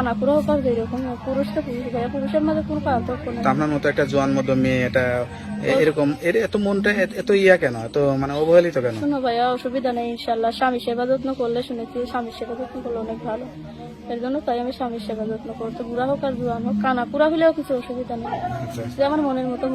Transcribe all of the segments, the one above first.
কানাকুড়া হোক আর যেরকম পুরুষ তো পুরুষ ভাইয়া, পুরুষের মাঝে কোনো পার্থক্য নেই। তা আপনার মতো একটা জোয়ান মতো মেয়ে এটা এরকম এর এত মনটা এত ইয়া কেন, এত মানে অবহেলিত কেন? শোনো ভাইয়া, অসুবিধা নেই ইনশাল্লাহ। স্বামী সেবা যত্ন করলে শুনেছি স্বামীর সেবা যত্ন করলে অনেক ভালো। এর জন্য তাই আমি স্বামীর সেবা যত্ন করতে, বুড়া হোক আর জোয়ান হোক, কানাকুড়া হলেও কিছু অসুবিধা নেই। আচ্ছা। যে আমার মনের মতো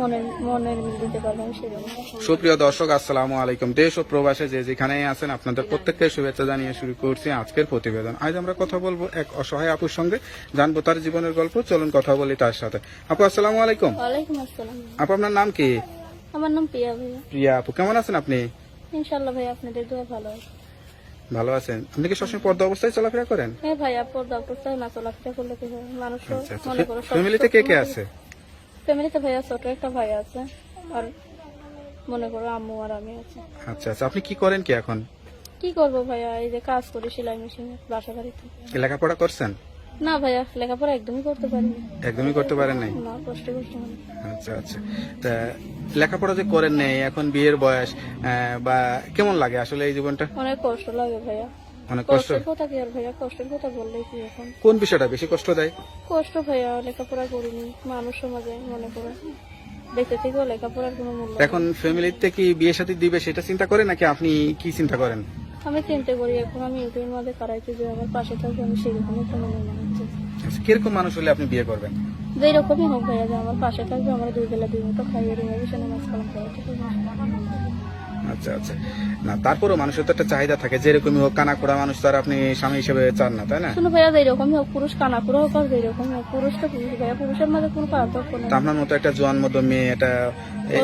মনের মিল দিতে পারবো আমি সেজন্য। সুপ্রিয় দর্শক, আসসালামু আলাইকুম। দেশ ও প্রবাসে যে যেখানেই আছেন আপনাদের প্রত্যেককে শুভেচ্ছা জানিয়ে শুরু করছি আজকের প্রতিবেদন। আজ আমরা কথা বলবো এক অসহায় আপুর সঙ্গে, জানবো তার জীবনের গল্প। চলুন কথা বলি তার সাথে। আপু আসসালামু আলাইকুম। ওয়ালাইকুম আসসালাম। আপু আপনার নাম কি? আমার নাম প্রিয়া ভাইয়া। প্রিয়া আপু, কেমন আছেন আপনি? ইনশাল্লাহ ভাইয়া, আপনাদের দোয়া ভালো আছে। ভালো আছেন? আপনি কি সবসময় পর্দা অবস্থায় চলাফেরা করেন? হ্যাঁ ভাইয়া, পর্দা করতে না চলাফেরা করলে কি হয়, মানুষ আচ্ছা, আচ্ছা। মনে করো ফ্যামিলিতে কে কে আছে? ফ্যামিলিতে ভাইয়া ছোট একটা ভাই আছে, আর মনে করো আম্মু আর আমি আছি। আচ্ছা আচ্ছা। আপনি কি করেন কি এখন? কি করবো ভাইয়া, এই যে কাজ করি সেলাই মেশিনে বাসা বাড়িতে। লেখাপড়া করছেন? না ভাইয়া, লেখাপড়া একদমই করতে পারিনি। একদমই করতে পারেন নাই? না, কষ্ট করতে হয়। আচ্ছা আচ্ছা। তা লেখাপড়া যে করেন নাই, এখন বিয়ের বয়স, বা কেমন লাগে আসলে এই জীবনটা? অনেক কষ্ট লাগে ভাইয়া। অনেক কষ্ট। কষ্টের কথা কি আর ভাইয়া, কষ্টের কথা বললেই কি এখন। কোন বিষয়টা বেশি কষ্ট দেয়? কষ্ট ভাইয়া, লেখাপড়া করিনি, মানুষ সমাজে মনে করো বেঁচে থেকেও লেখাপড়ার কোনো মূল্য নেই। এখন ফ্যামিলিতে কি বিয়ে শাদী দিবে সেটা চিন্তা করে, নাকি আপনি কি চিন্তা করেন? আমি চিন্তা করি এখন আমি ইউটিউবের মধ্যে কারাইছি যে আমার পাশে থাকবে, আমি সেরকম একটা মনে হচ্ছে। আচ্ছা, কিরকম মানুষ হলে আপনি বিয়ে করবেন? যেই রকমই হোক ভাইয়া, যে আমার পাশে থাকবে, আমার 2 বেলা 2 মতো খাইয়ে দেবে, সে নামাজ কালাম করাতে পারবে। আচ্ছা আচ্ছা। না তারপরও মানুষের তো একটা চাহিদা থাকে, যেরকমই হোক কানাকোড়া মানুষ তো আর আপনি স্বামী হিসেবে চান না, তাই না? শুনো ভাইয়া, যেই রকমই হোক, পুরুষ কানাকুড়া হোক আর যেই রকমই হোক, পুরুষ তো পুরুষ ভাইয়া, পুরুষের মাঝে কোনো পার্থক্য নেই। তা আপনার মতো একটা জোয়ান মতো মেয়ে এটা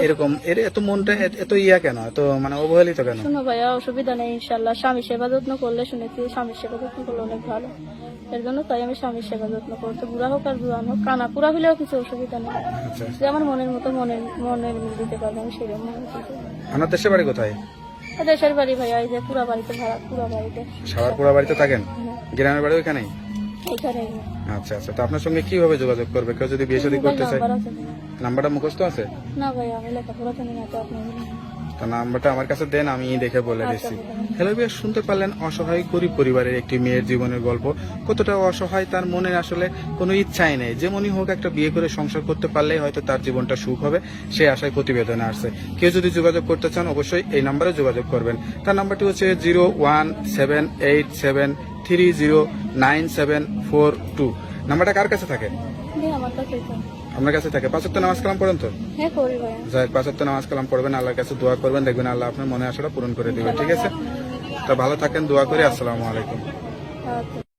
এরকম এত মনটা এত ইয়া কেন, এত মানে অবহেলিত কেন? শুনো ভাইয়া, অসুবিধা নেই ইনশাল্লাহ। স্বামী সেবা যত্ন করলে শুনেছি স্বামীর সেবা যত্ন করলে অনেক ভালো। এর জন্য তাই আমি স্বামীর সেবা যত্ন করতে, বুড়া হোক আর জোয়ান হোক, কানাকুড়া হলেও কিছু অসুবিধা নেই। আচ্ছা। যে আমার মনের মতো মনের মিল দিতে পারবো আমি সেজন্য। আপনার দেশের বাড়ি কোথায়? দেশের বাড়ি ভাইয়া, এই যে পুরা বাড়িতে ভাড়া, পুরা বাড়িতে সাভারপুরা বাড়িতে থাকেন? গ্রামের বাড়ি ওইখানেই? এইখানে। আচ্ছা আচ্ছা। তো আপনার সঙ্গে কিভাবে যোগাযোগ করবে কেউ যদি বিয়ে শাদী করতে চায়? নাম্বার আছে? নাম্বারটা মুখস্থ আছে? না ভাইয়া, আমি লেখাপড়া জানি না তো, আপনি তো নাম্বারটা আমার কাছে দেন, আমি দেখে বলে দিচ্ছি। হ্যালো বিয়ে, শুনতে পারলেন অসহায় গরিব পরিবারের একটি মেয়ের জীবনের গল্প। কতটা অসহায়, তার মনে আসলে কোনো ইচ্ছাই নেই, যেমনই হোক একটা বিয়ে করে সংসার করতে পারলেই হয়তো তার জীবনটা সুখ হবে, সেই আশায় প্রতিবেদনে আসছে। কেউ যদি যোগাযোগ করতে চান অবশ্যই এই নাম্বারে যোগাযোগ করবেন। তার নাম্বারটি হচ্ছে 01787309742। নাম্বারটা কার কাছে থাকে? আমার কাছে আপনার কাছে থাকে? 5 ওয়াক্ত নামাজ কালাম পড়েন তো? হ্যাঁ করি ভাইয়া। যাই 5 ওয়াক্ত নামাজ কালাম পড়বেন, আল্লাহর কাছে দোয়া করবেন, দেখবেন আল্লাহ আপনার মনে আশাটা পূরণ করে দিবে। ঠিক আছে? তো ভালো থাকেন, দোয়া করি। আসসালামু আলাইকুম। আচ্ছা।